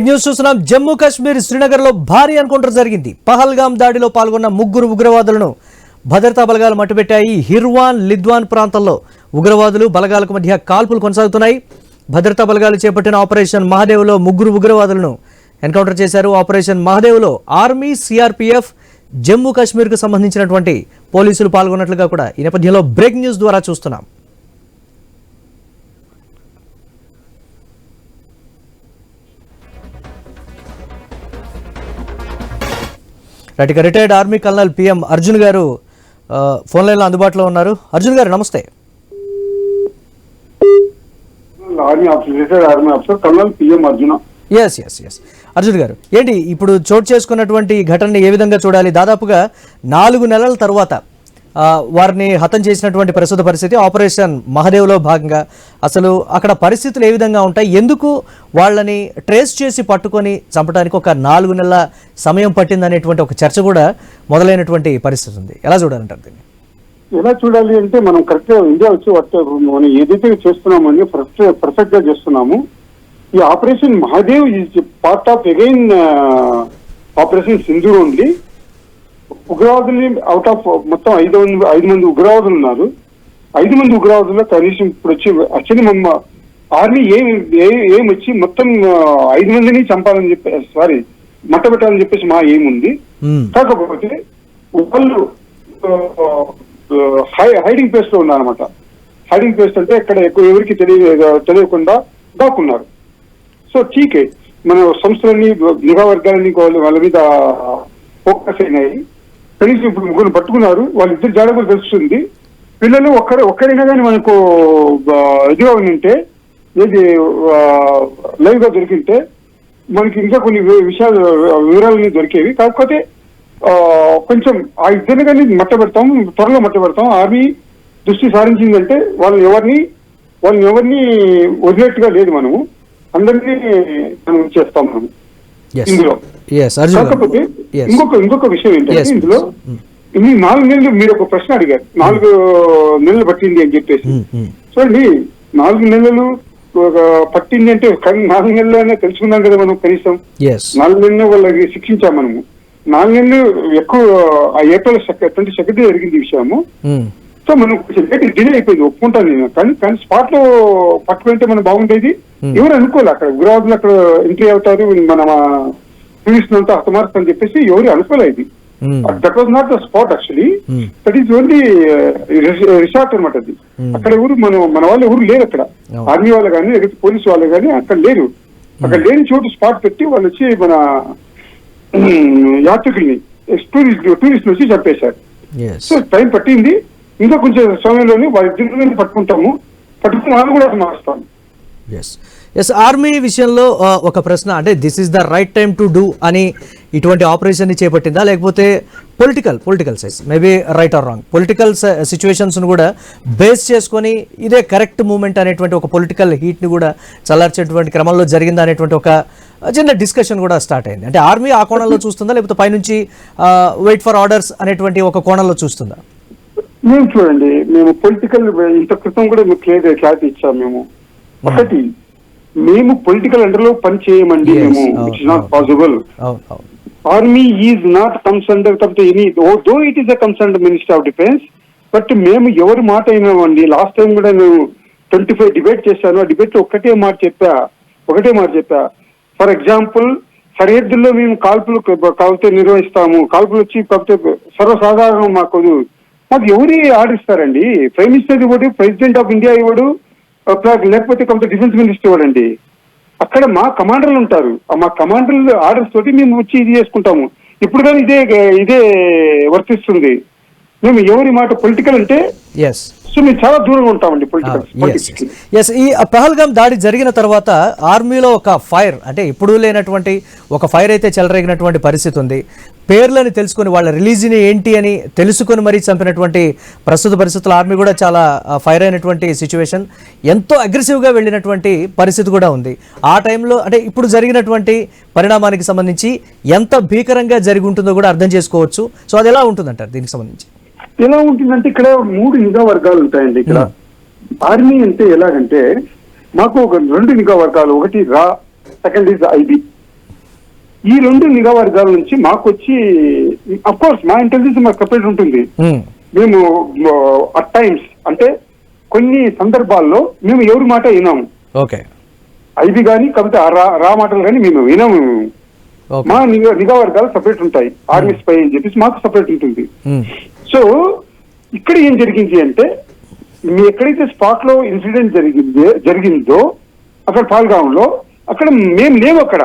News చూస్తున్నాం. జమ్మూ కాశ్మీర్ శ్రీనగర్ లో భారీ ఎన్కౌంటర్ జరిగింది. పహల్గామ్ దాడిలో పాల్గొన్న 3 ఉగ్రవాదులను భద్రతా బలగాలు మట్టుబెట్టాయి. హిర్వాన్ లిద్వాన్ ప్రాంతంలో ఉగ్రవాదులు బలగాలకు మధ్య కాల్పులు కొనసాగుతున్నాయి. భద్రతా బలగాలు చేపట్టిన ఆపరేషన్ మహాదేవ్ లో 3 ఉగ్రవాదులను ఎన్కౌంటర్ చేశారు. ఆపరేషన్ మహాదేవ్ లో ఆర్మీ, సిఆర్పీఎఫ్, జమ్మూ కాశ్మీర్ కు సంబంధించినటువంటి పోలీసులు పాల్గొన్నట్లుగా కూడా ఈ నేపథ్యంలో బ్రేక్ న్యూస్ ద్వారా చూస్తున్నాం. Retired army colonel PM Arjun గారు ఫోన్ లైన్లో అందుబాటులో ఉన్నారు. అర్జున్ గారు నమస్తే. ఎస్ అర్జున్ గారు, ఏంటి ఇప్పుడు చోటు చేసుకున్నటువంటి ఘటనని ఏ విధంగా చూడాలి? దాదాపుగా 4 నెలల తర్వాత వారిని హతం చేసినటువంటి ప్రస్తుత పరిస్థితి, ఆపరేషన్ మహాదేవ్లో భాగంగా అసలు అక్కడ పరిస్థితులు ఏ విధంగా ఉంటాయి? ఎందుకు వాళ్ళని ట్రేస్ చేసి పట్టుకొని చంపడానికి ఒక 4 నెలల సమయం పట్టిందనేటువంటి ఒక చర్చ కూడా మొదలైనటువంటి పరిస్థితి ఉంది. ఎలా చూడాలంటారు దీన్ని? ఎలా చూడాలి అంటే, మనం కరెక్ట్ గా ఇండియా వచ్చి మనం ఏదైతే చేస్తున్నామని పర్ఫెక్ట్ గా చేస్తున్నాము. ఈ operation Mahadev is part of again operation Sindoor only. ఉగ్రవాదుల్ని అవుట్ ఆఫ్ మొత్తం 5 మంది ఉగ్రవాదులు ఉన్నారు. 5 మంది ఉగ్రవాదుల్లో కనీసం ఇప్పుడు వచ్చి యాక్చువల్లీ మన ఆర్మీ ఏం వచ్చి మొత్తం 5 మందిని చంపాలని చెప్పి మట్టబెట్టాలని చెప్పేసి మా ఏం ఉంది. కాకపోతే వాళ్ళు హైడింగ్ ప్లేస్ లో ఉన్నారన్నమాట. హైడింగ్ ప్లేస్ అంటే ఇక్కడ ఎవరికి తెలియకుండా దాక్కున్నారు. సో ఠీకే మన సంస్థలన్నీ నిఘా వర్గాలన్నీ వాళ్ళ మీద ఫోకస్ అయినాయి. కనీసం ఇప్పుడు 3 పట్టుకున్నారు. వాళ్ళిద్దరు జాడ కూడా తెలుస్తుంది. పిల్లలు ఒక్కరైనా కానీ మనకు ఇదిగా ఉంటే, ఏది లైవ్ గా దొరికింటే మనకి ఇంకా కొన్ని వివరాలన్నీ దొరికేవి. కాకపోతే కొంచెం ఆ ఇద్దరిని కానీ త్వరలో మట్టబెడతాం. ఆర్మీ దృష్టి సారించిందంటే వాళ్ళని ఎవరిని వదిలేట్టుగా లేదు. మనము అందరినీ మనం చేస్తాం మనం ఇందులో. కాకపోతే ఇంకొక విషయం ఏంటంటే, ఇందులో ఇన్ని 4 నెలలు మీరు ఒక ప్రశ్న అడిగారు, 4 నెలలు పట్టింది అని చెప్పేసి. చూడండి, 4 నెలలు పట్టింది అంటే 4 నెలలైనా తెలుసుకున్నాం కదా మనం. కనీసం 4 నెలలు వాళ్ళకి శిక్షించాం మనము. 4 నెలలు ఎక్కువ ఏప్రిల్ 22 జరిగింది ఈ విషయము. సో మనం డిలే అయిపోయింది, ఒప్పుకుంటాను నేను. కానీ స్పాట్ లో పట్టుకుంటే మనం బాగుండేది. ఎవరు అనుకోలే అక్కడ ఉగ్రవాదులు అక్కడ ఎంట్రీ అవుతారు, మన టూరిస్ట్ అంతా హతమార్పు అని చెప్పేసి ఎవరు అనుకోలేదు. That was not the spot actually. That is only resort అనమాట అది. అక్కడ ఎవరు మన వాళ్ళు ఎవరు లేరు అక్కడ. ఆర్మీ వాళ్ళు కానీ పోలీసు వాళ్ళు కానీ అక్కడ లేరు. అక్కడ లేని చోటు స్పాట్ పెట్టి వాళ్ళు వచ్చి మన యాత్రికుల్ని టూరిస్ట్ వచ్చి చంపేశారు. సో టైం పట్టింది. ఇంకా కొంచెం సమయంలోనే వాళ్ళిద్దరిని పట్టుకుని వాళ్ళు కూడా మారుస్తాం. ఆర్మీ విషయంలో ఒక ప్రశ్న, అంటే this is the right time to do అని ఇటువంటి ఆపరేషన్ ని చేపట్టిందా, లేకపోతే political size maybe right are wrong political situations ను కూడా బేస్ చేసుకొని ఇదే కరెక్ట్ మూమెంట్ అనేటువంటి ఒక పొలిటికల్ హీట్ ని కూడా చల్లార్చేటువంటి క్రమంలో జరిగిందా అనేటువంటి ఒక చిన్న డిస్కషన్ కూడా స్టార్ట్ అయింది. అంటే ఆర్మీ ఆ కోణంలో చూస్తుందా, లేకపోతే పైనుంచి వెయిట్ ఫర్ ఆర్డర్స్ అనేటువంటి ఒక కోణంలో చూస్తుందా? మేము చూడండి, మేము పొలిటికల్ ఇంత క్రితం కూడా క్లారిటీ ఇచ్చాము. మేము ఒకటి, మేము పొలిటికల్ అండర్ లో పని చేయమండి. మేము it's not possible. Army is not concerned any though it is a concerned minister of defence. But మేము ఎవరి మాట అయినామండి. లాస్ట్ టైం కూడా నేను 25 డిబేట్ చేశాను. ఆ డిబేట్ లో ఒకటే మాట చెప్పా. ఫర్ ఎగ్జాంపుల్, సరిహద్దుల్లో మేము కాల్పులు నిర్వహిస్తాము. కాల్పులు వచ్చి కాకపోతే సర్వసాధారణం మాకు ఎవరు ఆర్డర్ ఇస్తారండి? ప్రైమ్ మినిస్టర్ ఇవ్వడు, ప్రెసిడెంట్ ఆఫ్ ఇండియా ఇవ్వడు, లేకపోతే కొంత డిఫెన్స్ మినిస్టర్ ఇవ్వడండి. అక్కడ మా కమాండర్లు ఉంటారు. మా కమాండర్లు ఆర్డర్స్ తోటి మేము వచ్చి ఇది చేసుకుంటాము. ఇప్పుడు కానీ ఇదే వర్తిస్తుంది. మేము ఎవరి మాట పొలిటికల్ అంటే సో మేము చాలా దూరంగా ఉంటామండి పొలిటికల్. ఈ పహల్గామ్ దాడి జరిగిన తర్వాత ఆర్మీలో ఒక ఫైర్, అంటే ఎప్పుడూ లేనటువంటి ఒక ఫైర్ అయితే చెలరేగినటువంటి పరిస్థితి ఉంది. పేర్లని తెలుసుకుని వాళ్ళ రిలీజ్ని ఏంటి అని తెలుసుకుని మరీ చంపినటువంటి ప్రస్తుత పరిస్థితుల్లో ఆర్మీ కూడా చాలా ఫైర్ అయినటువంటి సిచ్యువేషన్, ఎంతో అగ్రెసివ్గా వెళ్ళినటువంటి పరిస్థితి కూడా ఉంది. ఆ టైంలో అంటే ఇప్పుడు జరిగినటువంటి పరిణామానికి సంబంధించి ఎంత భీకరంగా జరిగి ఉంటుందో కూడా అర్థం చేసుకోవచ్చు. సో అది ఎలా ఉంటుందంటారు దీనికి సంబంధించి? ఎలా ఉంటుందంటే, ఇక్కడ 3 నిఘా వర్గాలు ఉంటాయండి. ఇక్కడ ఆర్మీ అంటే ఎలాగంటే, మాకు ఒక 2 నిఘా వర్గాలు, ఒకటి రా, సెకండ్ ఈజ్ ఐబీ. ఈ 2 నిఘా వర్గాల నుంచి మాకు వచ్చి అఫ్ కోర్స్ మా ఇంటెలిజెన్స్ మాకు సెపరేట్ ఉంటుంది. మేము అట్ టైమ్స్ అంటే కొన్ని సందర్భాల్లో మేము ఎవరి మాట వినాము. ఓకే, ఐబీ కానీ కాకపోతే రా మాటలు కానీ మేము వినాము. మా నిఘా వర్గాలు సపరేట్ ఉంటాయి. ఆర్మీ స్పై అని చెప్పేసి మాకు సపరేట్ ఉంటుంది. సో ఇక్కడ ఏం జరిగింది అంటే మీ ఎక్కడైతే స్పాట్ లో ఇన్సిడెంట్ జరిగిందో అక్కడ పాల్గాంలో అక్కడ మేము లేవు అక్కడ.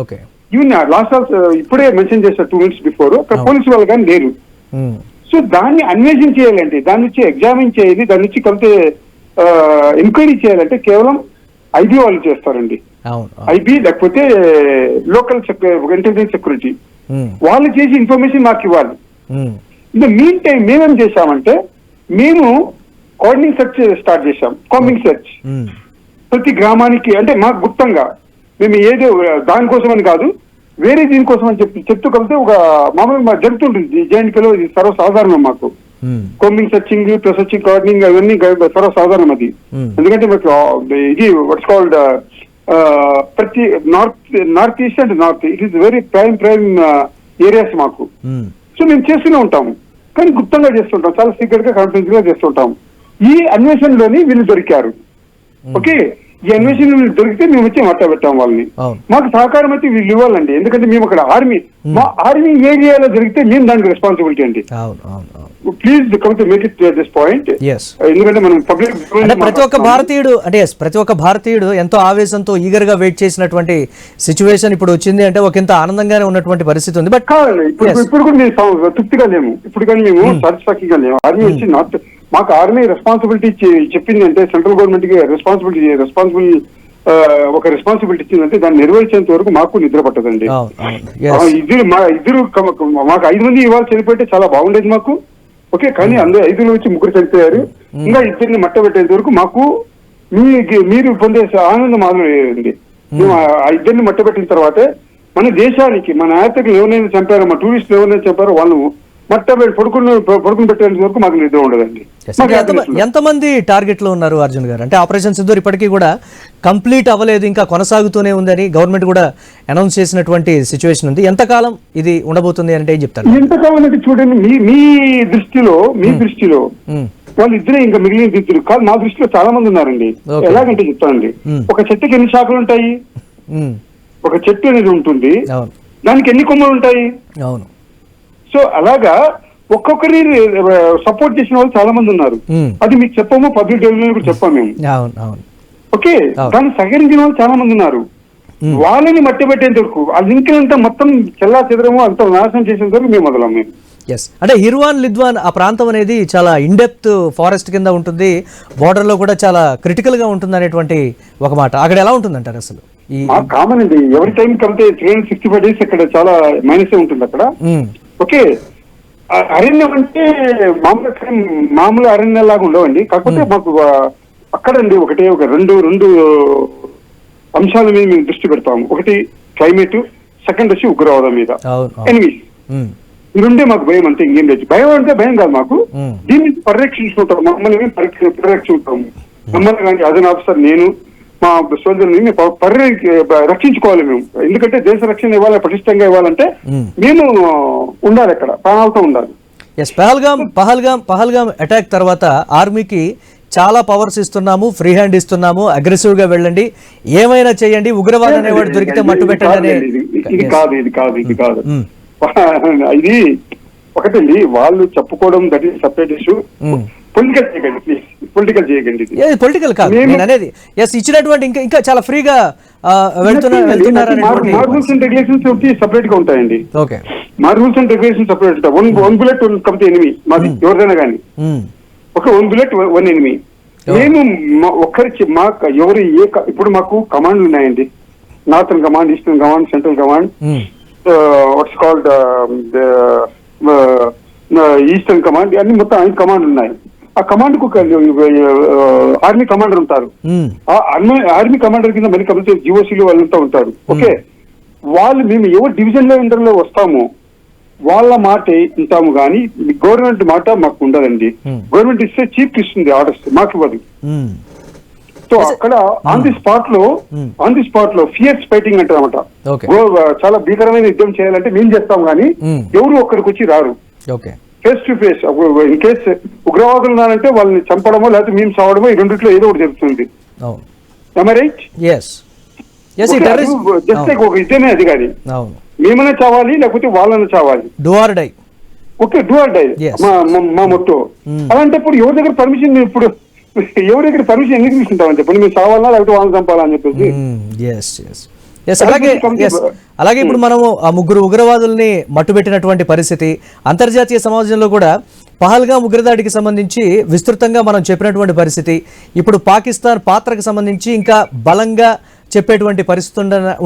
ఓకే, ఈవెన్ లాస్ట్ ఇప్పుడే మెన్షన్ చేశారు 2 minutes బిఫోర్ అక్కడ పోలీసు వాళ్ళు కానీ లేరు. సో దాన్ని అన్వేషణ చేయాలంటే దాని నుంచి ఎగ్జామిన్ చేయాలి, దాని నుంచి కలిపి ఎంక్వైరీ చేయాలంటే కేవలం ఐబీ వాళ్ళు చేస్తారండి. ఐబీ లేకపోతే లోకల్ ఇంటెలిజెన్స్ సెక్యూరిటీ వాళ్ళు చేసి ఇన్ఫర్మేషన్ మాకు ఇవ్వాలి. ఇంకా మీన్ టైం మేమేం చేశామంటే మేము కోఆర్డినేట్ సెర్చ్ స్టార్ట్ చేశాం. కాంబింగ్ సెర్చ్ ప్రతి గ్రామానికి అంటే మాకు గుప్తంగా మేము ఏదో దానికోసం అని కాదు వేరే దీనికోసం అని చెప్తూ కలిపితే ఒక మామూలుగా జరుగుతుంటుంది. జేఎన్కేలో ఇది సర్వసాధారణం. మాకు కోంబింగ్ సెర్చింగ్ ప్లస్ వచ్చి కోఆర్డినింగ్ అవన్నీ సర్వసాధారణం అది. ఎందుకంటే మాకు ఇది వాట్స్ కాల్డ్ ప్రతి north east and north it is very prime areas మాకు. సో మేము చేస్తూనే ఉంటాము కానీ గుప్తంగా చేస్తుంటాం, చాలా సీక్రెట్ గా కాన్ఫిడెన్స్ గా చేస్తుంటాము. ఈ అన్వేషణలోని వీళ్ళు దొరికారు. ఓకే, ఈ అన్వేషణ దొరికితే మేము వచ్చి మాట్లాడబెట్టాం వాళ్ళని. మాకు సహకారం అయితే వీళ్ళు ఇవ్వాలండి. ఎందుకంటే మేము అక్కడ మా ఆర్మీ ఏరియాలో జరిగితే మేము దానికి రెస్పాన్సిబిలిటీ అండి. Please come to make it this point. ఎందుకంటే మనం పబ్లిక్ ప్రతి ఒక్క భారతీయుడు ఎంతో ఆవేశంతో ఈగర్ గా వెయిట్ చేసినటువంటి సిచ్యువేషన్ ఇప్పుడు వచ్చింది అంటే ఒక ఇంత ఆనందంగానే ఉన్నటువంటి పరిస్థితి ఉంది. బట్ ఇప్పుడు కూడా మేము తృప్తిగా లేము. ఇప్పుడు కానీ మేము సాటిస్ఫాక్షన్ గా లేము. ఆర్మీ వచ్చి మాకు ఆర్మీ రెస్పాన్సిబిలిటీ చెప్పింది అంటే సెంట్రల్ గవర్నమెంట్ కి ఒక రెస్పాన్సిబిలిటీ ఇచ్చిందంటే దాన్ని నెరవేర్చేంత వరకు మాకు నిద్ర పట్టదండి. ఇద్దరు మాకు 5 మంది ఇవాళ చనిపోతే చాలా బాగుండేది మాకు. ఓకే, కానీ అందులో 5 నుంచి 3 చనిపోయారు. ఇంకా 2 మట్టబెట్టేంత వరకు మాకు మీరు పొందే ఆనందం మాత్రమేండి. మేము 2 మట్టబెట్టిన తర్వాతే మన దేశానికి మన యాత్రికులు ఎవరైనా చంపారో మా టూరిస్టులు ఎవరైనా చంపారో వాళ్ళు పడుకుని పెట్టేంత వరకు మాకు నిద్ర ఉండదండి. ఎంతమంది టార్గెట్ లో ఉన్నారు అర్జున్ గారు? అంటే ఆపరేషన్ సింధూర్ ఇప్పటికీ కూడా కంప్లీట్ అవ్వలేదు, ఇంకా కొనసాగుతూనే ఉందని గవర్నమెంట్ కూడా అనౌన్స్ చేసినటువంటి సిచ్యువేషన్ ఉంది. ఎంతకాలం ఇది ఉండబోతుంది అంటే ఏం చెప్తారు? ఎంతకాలం అంటే చూడండి, మీ దృష్టిలో వాళ్ళు ఇద్దరే ఇంకా మిగిలిన ఇద్దరు కాదు. మా దృష్టిలో చాలా మంది ఉన్నారండి. ఎలాగంటే చెప్తానండి, ఒక చెట్టుకి ఎన్ని శాఖలు ఉంటాయి? ఒక చెట్టు అనేది ఉంటుంది, దానికి ఎన్ని కొమ్మలు ఉంటాయి? అవును. సో అలాగా ఒక్కొక్కరి సపోర్ట్ చేసిన వాళ్ళు చాలా మంది ఉన్నారు. అది మీకు చెప్పాము, పబ్లిక్ డెవలప్మెంట్ కూడా చెప్పాము మేము. ఓకే, దాన్ని సహకరించిన వాళ్ళు చాలా మంది ఉన్నారు. వాళ్ళని మట్టి పెట్టేంత వరకు ఆ లింక్ అంతా మొత్తం చెల్లా చెదరము అంత నాశనం చేసేంత వరకు మేము వదలం మేము. అంటే హిర్వాన్ లిద్వాన్ ఆ ప్రాంతం అనేది చాలా ఇన్డెప్త్ ఫారెస్ట్ కింద ఉంటుంది, బోర్డర్ లో కూడా చాలా క్రిటికల్ గా ఉంటుంది అనేటువంటి ఒక మాట. అక్కడ ఎలా ఉంటుంది అంటారు అసలు? కామన్ అండి, ఎవరి టైం కలిపితే 365 days అక్కడ చాలా మైనస్ ఉంటుంది అక్కడ. ఓకే, అరణ్యం అంటే మామూలు అరణ్యం లాగా ఉండవండి. కాకపోతే మాకు అక్కడండి ఒక రెండు అంశాల మీద మేము దృష్టి పెడతాము. ఒకటి క్లైమేట్, సెకండ్ వచ్చి ఉగ్రవాదం మీద, ఎనిమీస్. ఈ రెండే మాకు భయం అంతే, ఇంకేం లేదు. భయం అంటే భయం కాదు మాకు, దీన్ని పరిరక్షించుకుంటాం. మమ్మల్ని మేము పరిరక్షించుకుంటాము. మమ్మల్ని కానీ అదన ఆఫీసర్ నేను మా సోదరుని రక్షించుకోవాలి మేము. ఎందుకంటే దేశ రక్షణ ఇవ్వాలి, పటిష్టంగా ఇవ్వాలంటే మేము ఉండాలి, అక్కడ ప్రాణాలతో ఉండాలి. పహల్గామ్ అటాక్ తర్వాత ఆర్మీకి చాలా పవర్స్ ఇస్తున్నాము, ఫ్రీ హ్యాండ్ ఇస్తున్నాము, అగ్రెసివ్ గా వెళ్ళండి, ఏమైనా చేయండి, ఉగ్రవాదం అనేవాడు దొరికితే మట్టు పెట్టండి. ఇది కాదు ఇది ఒకటండి, వాళ్ళు చెప్పుకోవడం that is separate issue. Political చేయకండి ప్లీజ్, పొలిటికల్ చేయకండి. పొలిటికల్ కాదు నేను అనేది. ఇచ్చినటువంటి ఇంకా చాలా ఫ్రీగా వెళ్తున్నారు. మా రూల్స్ అండ్ రెగ్యులేషన్స్ సెపరేట్ గా ఉంటాయండి. ఓకే, మా రూల్స్ అండ్ రెగ్యులేషన్స్ సెపరేట్ ఉంటాయి. 1 bullet 1 కంపెనీ ఎనిమి మాది ఎవరిదైనా కానీ. ఒక 1 bullet 1 enemy. మేము ఒక్కరికి మాకు ఎవరు ఇప్పుడు మాకు కమాండ్లు ఉన్నాయండి. Northern command, eastern command, central command, what's called eastern command, అన్ని మొత్తం 5 కమాండ్లు ఉన్నాయి. ఆ కమాండ్ కు ఆర్మీ కమాండర్ ఉంటారు. ఆ ఆర్మీ కమాండర్ కింద మరి కలిసి జిఓసీలు వాళ్ళంతా ఉంటారు. ఓకే, వాళ్ళు మేము ఎవరు డివిజన్ లో వస్తామో వాళ్ళ మాట ఉంటాము, కానీ గవర్నమెంట్ మాట మాకు ఉండదండి. గవర్నమెంట్ ఇస్తే చీఫ్ ఇస్తుంది ఆర్డర్స్, మాకు ఇవ్వదు. సో సో అక్కడ ఆన్ ది స్పాట్ లో ఫియర్స్ ఫైటింగ్ అంటారు అనమాట. ఓకే చాలా భీకరమైన యుద్ధం చేయాలంటే మేము చేస్తాం కానీ ఎవరు ఒక్కడికి వచ్చి రారు. Okay face to face in case ఉగ్రవాదులు ఉన్నారంటే వాళ్ళని చంపడమో లేకపోతే మేము చావడమో ఈ రెండిట్లో ఏదో ఒకటి జరుగుతుంది. రైట్? జస్ట్ లైక్ ఒక యుద్ధమే అది కానీ మేమన్నా చావాలి లేకపోతే వాళ్ళని చావాలి. Do or die. Okay, do or die మా మొత్తం. అలాంటప్పుడు ఎవరి దగ్గర పర్మిషన్ ఎందుకు తీసుకుంటామని చెప్పండి. మేము చావాలా లేకపోతే వాళ్ళని చంపాలా అని చెప్పేసి. అలాగే ఇప్పుడు మనము ఆ 3 ఉగ్రవాదుల్ని మట్టుబెట్టినటువంటి పరిస్థితి అంతర్జాతీయ సమాజంలో కూడా పహల్గామ్ ఉగ్రదాడికి సంబంధించి విస్తృతంగా మనం చెప్పినటువంటి పరిస్థితి. ఇప్పుడు పాకిస్తాన్ పాత్రకు సంబంధించి ఇంకా బలంగా చెప్పేటువంటి పరిస్థితి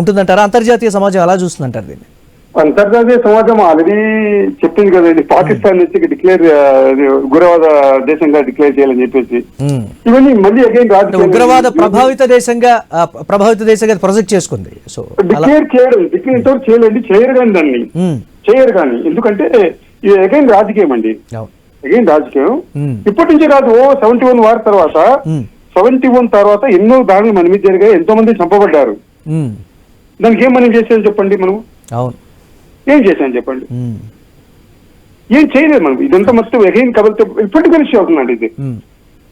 ఉంటుందంటారా? అంతర్జాతీయ సమాజం ఎలా చూస్తుందంటారు దీన్ని? అంతర్జాతీయ సమాజం ఆల్రెడీ చెప్పింది కదా, ఇది పాకిస్తాన్ నుంచి డిక్లేర్ ఉగ్రవాద దేశంగా డిక్లేర్ చేయాలని చెప్పేసి. ఇవన్నీ మళ్ళీ అగైన్ ఉగ్రవాద ప్రభావిత దేశంగా ప్రొజెక్ట్ చేసుకుంది. సో డిక్లేర్ చేయలేండి, చేయరు కానీ ఎందుకంటే ఇది అగైన్ రాజకీయం అండి. రాజకీయం ఇప్పటి నుంచి కాదు. 71 వార్ తర్వాత 71 తర్వాత ఎన్నో దాడులు మన మీద జరిగాయి, ఎంతో మంది చంపబడ్డారు. దానికి ఏం మనం చేసాం చెప్పండి? మనం ఏం చేశాను చెప్పండి? ఏం చేయలేదు మనం. ఇదంతా మొత్తం అగైన్ కాబట్టి పొలిటికల్ ఇష్యూ అవుతుందండి. ఇది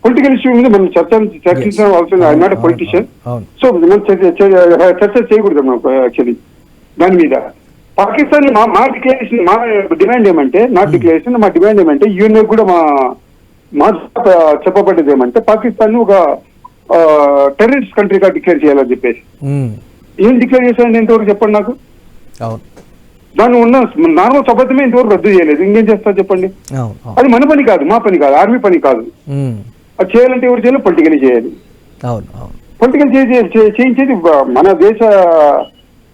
పొలిటికల్ ఇష్యూ మీద మనం చర్చించడం అవసరం. I not a politician, so మనం చర్చ చేయకూడదు మనం యాక్చువల్లీ దాని మీద. పాకిస్తాన్ మా డిక్లరేషన్, మా డిమాండ్ ఏమంటే, మా డిమాండ్ ఏమంటే యూఎన్ఏ కూడా మా చెప్పబడ్డది ఏమంటే పాకిస్తాన్ ఒక టెర్రరిస్ట్ కంట్రీగా డిక్లేర్ చేయాలని చెప్పేసి. ఏం డిక్లేర్ చేశారండి ఇంతవరకు చెప్పండి నాకు? దాన్ని ఉన్న నార్మల్ సభ్యతమే ఇంతవరకు రద్దు చేయలేదు. ఇంకేం చేస్తారు చెప్పండి? అది మన పని కాదు, మా పని కాదు, ఆర్మీ పని కాదు. అది చేయాలంటే ఎవరు చేయాలి? పొలిటికల్ చేయాలి. పొలిటికల్ చేయించేది మన దేశ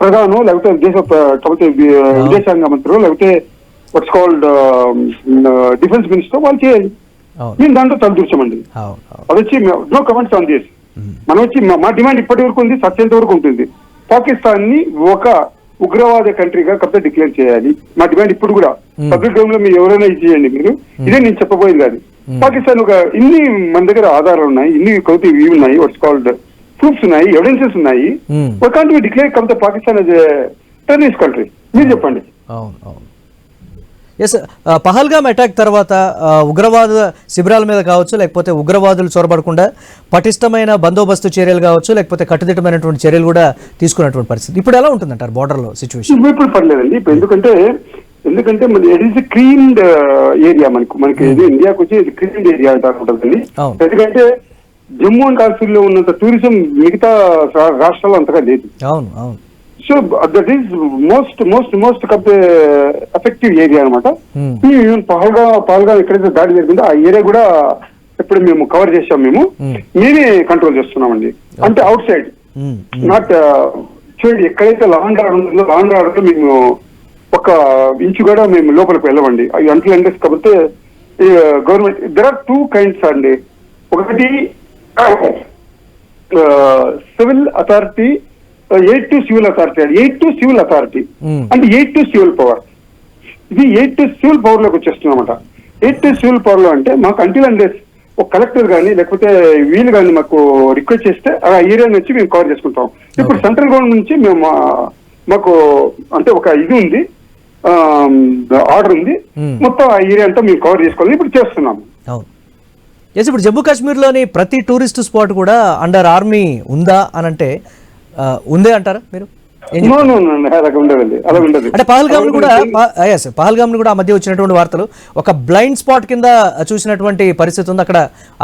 ప్రధానం, లేకపోతే లేకపోతే విదేశాంగ మంత్రులు, లేకపోతే వాట్స్ కాల్డ్ డిఫెన్స్ మినిస్టర్ వాళ్ళు చేయాలి. మేము దాంట్లో తలదూర్చామండి. అది వచ్చి నో కమెంట్స్ ఆన్ దిస్. మనం వచ్చి మా డిమాండ్ ఇప్పటి వరకు ఉంది, సత్యంత వరకు ఉంటుంది. పాకిస్తాన్ ని ఒక ఉగ్రవాద కంట్రీగా కబ్జా డిక్లేర్ చేయాలి. మా డిమాండ్ ఇప్పుడు కూడా పబ్లిక్ డొమైన్ లో మీరు ఎవరైనా ఇచ్చేయండి. మీరు ఇదే నేను చెప్పబోయింది. అది పాకిస్తాన్ ఇన్ని మన దగ్గర ఆధారాలు ఉన్నాయి, ఇన్ని కౌతి ఇవి ఉన్నాయి, వాట్స్ కాల్డ్ ప్రూఫ్స్ ఉన్నాయి, ఎవిడెన్సెస్ ఉన్నాయి. కాంట్ వి డిక్లేర్ కబ్జా Pakistan as a terrorist country? మీరు చెప్పండి. పహల్గామ్ అటాక్ తర్వాత ఉగ్రవాద శిబిరాల మీద కావచ్చు, లేకపోతే ఉగ్రవాదులు చొరబడకుండా పటిష్టమైన బందోబస్తు చర్యలు కావచ్చు, లేకపోతే కట్టుదిట్టమైనటువంటి చర్యలు కూడా తీసుకున్నటువంటి పరిస్థితి ఇప్పుడు ఎలా ఉంటుందంటారు బోర్డర్ లో సిచ్యువేషన్? ఇప్పుడు పర్లేదండి. ఇప్పుడు ఎందుకంటే మన ఇట్ ఈస్ క్లీన్డ్ ఏరియా. మనకి ఇండియాకి వచ్చి ఇది క్లీన్డ్ ఏరియా ఉంటుందండి. ఎందుకంటే జమ్మూ అండ్ కాశ్మీర్ లో ఉన్నంత టూరిజం మిగతా రాష్ట్రాల్లో అంతగా లేదు. So that is most effective area అనమాట. పహల్గా ఎక్కడైతే దాడి జరిగిందో ఆ ఏరియా కూడా ఇప్పుడు మేము కవర్ చేసాం. మేమే కంట్రోల్ చేస్తున్నామండి. అంటే అవుట్ సైడ్, నాట్ చూడండి ఎక్కడైతే లాండ్ ఆర్డర్ ఉంటుందో లాండ్ ఆర్డర్ లో మేము ఒక ఇంచు కూడా మేము లోపలికి వెళ్ళమండి. అవి అంటే కాకపోతే గవర్నమెంట్ దెర్ ఆర్ 2 kinds అండి. ఒకటి civil authority, 8 to civil authority. 8 to civil authority అంటే 8 to civil power. ఇది 8 to civil power లోకి వచ్చేస్తుందన్నమాట. 8 to civil power లో అంటే మాకు అంటిల్ అండ్ ఒక కలెక్టర్ కానీ లేకపోతే వీళ్ళు కానీ మాకు రిక్వెస్ట్ చేస్తే ఆ ఏరియా నుంచి మేము కవర్ చేసుకుంటాం. ఇప్పుడు సెంట్రల్ గవర్నమెంట్ నుంచి మేము మాకు అంటే ఒక ఇది ఉంది, ఆర్డర్ ఉంది, మొత్తం ఆ ఏరియా అంతా మేము కవర్ చేసుకోవాలి. ఇప్పుడు చేస్తున్నాము. ఇప్పుడు జమ్మూ కాశ్మీర్లోని ప్రతి టూరిస్ట్ స్పాట్ కూడా అండర్ ఆర్మీ ఉందా అని అంటే ఉందే అంటారా మీరు? అంటే పహల్గామ్ కూడా ఆ మధ్య వచ్చినటువంటి వార్తలు ఒక బ్లైండ్ స్పాట్ కింద చూసినటువంటి పరిస్థితి ఉంది. అక్కడ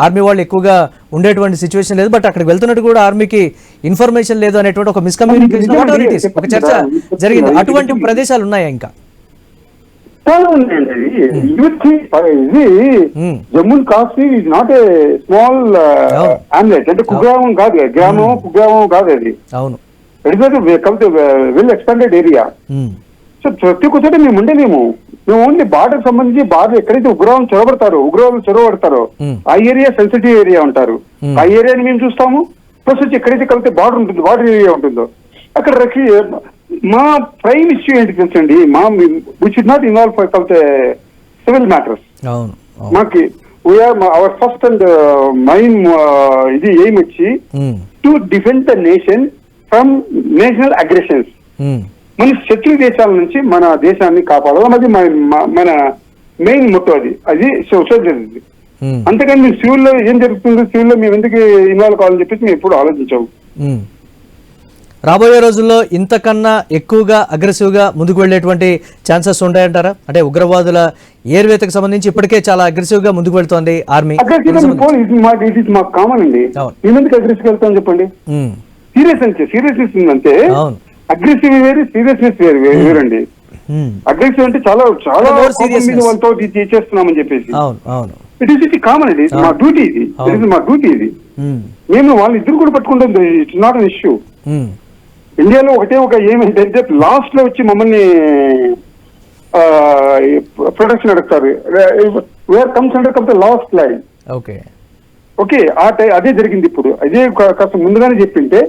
ఆర్మీ వాళ్ళు ఎక్కువగా ఉండేటువంటి సిచ్యువేషన్ లేదు, బట్ అక్కడికి వెళ్తున్నట్టు కూడా ఆర్మీకి ఇన్ఫర్మేషన్ లేదు అనేటువంటి ఒక మిస్కమ్యూనికేషన్, ఒక చర్చ జరిగింది. అటువంటి ప్రదేశాలు ఉన్నాయా ఇంకా? ఇది Jammu Kashmir is not a small omelette. అంటే కుగ్రామం కాదు, కుగ్రామం కాదు అది. అవును, వెల్ ఎక్స్పాండెడ్ ఏరియా. సో ప్రతి ఒక్క చోట మేము ఉండలేము. మేము ఓన్లీ బార్డర్ సంబంధించి బార్డర్ ఎక్కడైతే ఉగ్రవాదులు చొరబడతారో ఆ ఏరియా సెన్సిటివ్ ఏరియా ఉంటారు. ఆ ఏరియాని మేము చూస్తాము. ప్లస్ వచ్చి ఎక్కడైతే కలిపితే బార్డర్ ఏరియా ఉంటుందో అక్కడ మా ప్రైమ్ ఇష్యూ ఏంటి తెలుసండి, we should not involve for civil matters. మాకి we are our first and main ఇది ఏం వచ్చి to defend the nation from national aggressions. మన శత్రు దేశాల నుంచి మన దేశాన్ని కాపాడాలి, అది మన మెయిన్ మొత్తం. అది సోల్జర్. అంతేకాని మేము సివిల్ లో ఏం జరుగుతుందో, సివిల్ లో మేము ఎందుకు ఇన్వాల్వ్ కావాలని చెప్పేసి మేము ఎప్పుడు ఆలోచించాము. రాబోయే రోజుల్లో ఇంతకన్నా ఎక్కువగా అగ్రెసివ్ గా ముందుకు వెళ్లేటువంటి ఛాన్సెస్ ఉంటాయంటారా? అంటే ఉగ్రవాదుల ఏర్వేతకు సంబంధించి ఇప్పటికే చాలా అగ్రెసివ్ గా ముందుకు వెళ్తోంది ఆర్మీ. మాకు కామన్ అండి, మేము ఎందుకు అగ్రెసివ్ వెళ్తాం చెప్పండి. సీరియస్నెస్ ఉందంటే అగ్రెసివ్ వేరు, సీరియస్నెస్ వేరండి. అగ్రెసివ్ అంటే చాలా చాలా వాళ్ళతో చేస్తున్నామని చెప్పేసి ఇట్ ఈస్ కామన్ అండి. మా డ్యూటీ ఇది, మా డ్యూటీ ఇది. మేము వాళ్ళు ఇద్దరు కూడా పట్టుకుంటాం. It's not an issue. ఇండియాలో ఒక ఏమంటే లాస్ట్ లో వచ్చి మమ్మల్ని ప్రొటెక్షన్ అడుగుతారు. Where comes under come the last line. Okay, అదే జరిగింది ఇప్పుడు. అదే కాస్త ముందుగానే చెప్పింటే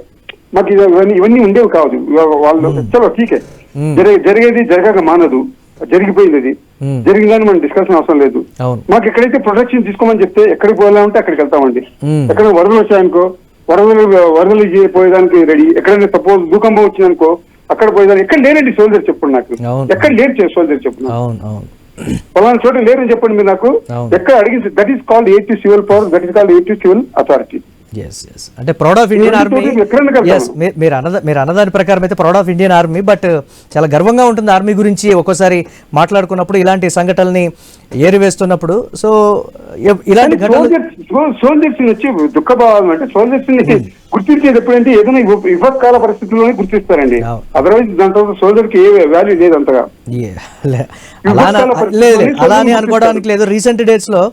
మాకు ఇవన్నీ ఉండేవి కాదు. వాళ్ళు చలో ఠీకే, జరిగేది జరగక మానదు, జరిగిపోయింది. అది జరిగిందని మనం డిస్కషన్ అవసరం లేదు. మాకు ఎక్కడైతే ప్రొటెక్షన్ తీసుకోమని చెప్తే ఎక్కడికి పోవాలంటే అక్కడికి వెళ్తామండి. ఎక్కడ వరదలు వచ్చాయనుకో వరదలు పోయేదానికి రెడీ. ఎక్కడైనా సపోజ్ భూకంపం వచ్చిందనుకో అక్కడ పోయేదానికి. ఎక్కడ లేరండి సోల్జర్ చెప్పండి నాకు, ఎక్కడ లేరు సోల్జర్ చెప్పండి. పలానా చోట లేరని చెప్పండి మీరు నాకు. ఎక్కడ అడిగింది that is called eight civil power, that is called eight civil authority. అంటే ప్రౌడ్ ఆఫ్ ఇండియన్ ఆర్మీ. మీరు అన్నదాని ప్రకారం అయితే proud of Indian army, but చాలా గర్వంగా ఉంటుంది ఆర్మీ గురించి ఒక్కోసారి మాట్లాడుకున్నప్పుడు ఇలాంటి సంఘటనల్ని ఏరివేస్తున్నప్పుడు. సో ఇలాంటి సోల్జర్స్ వచ్చి దుఃఖభావం అంటే సోల్జర్స్ ని గుర్తించేది ఎప్పుడంటే ఏదైనా విపత్కాల పరిస్థితుల్లోనే గుర్తిస్తారండి. అదర్వైజ్ దాని తర్వాత సోల్జర్ కి ఏ వాల్యూ లేదు అంతగా. అలానే అనుకోవడానికి లేదు. రీసెంట్ డేట్స్ లో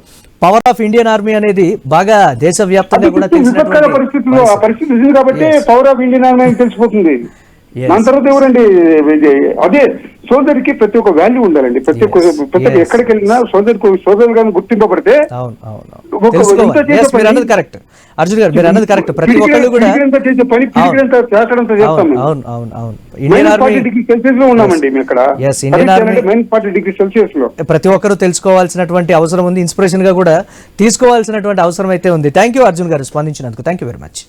పవర్ ఆఫ్ ఇండియన్ ఆర్మీ అనేది బాగా దేశవ్యాప్తంగా కూడా విపత్కాల పరిస్థితుల్లో ఆ పరిస్థితి ఉంది కాబట్టి పవర్ ఆఫ్ ఇండియన్ ఆర్మీ అని తెలిసిపోతుంది. దాని తర్వాత ఎవరండి, అదే సోదర్ కి ప్రతి ఒక్క వాల్యూ ఉండాలండి. ప్రతి ఒక్క ఎక్కడికి వెళ్ళినా సోదర్ గారిని గుర్తింపబడితే కరెక్ట్. అర్జున్ గారు మీరు అన్నది కరెక్ట్. ప్రతి ఒక్కళ్ళు కూడా ఉన్నామండి ఇక్కడ. ప్రతి ఒక్కరు తెలుసుకోవాల్సినటువంటి అవసరం ఉంది, ఇన్స్పిరేషన్ గా కూడా తీసుకోవాల్సినటువంటి అవసరం అయితే ఉంది. థ్యాంక్ యూ అర్జున్ గారు స్పందించినందుకు. Thank you very much.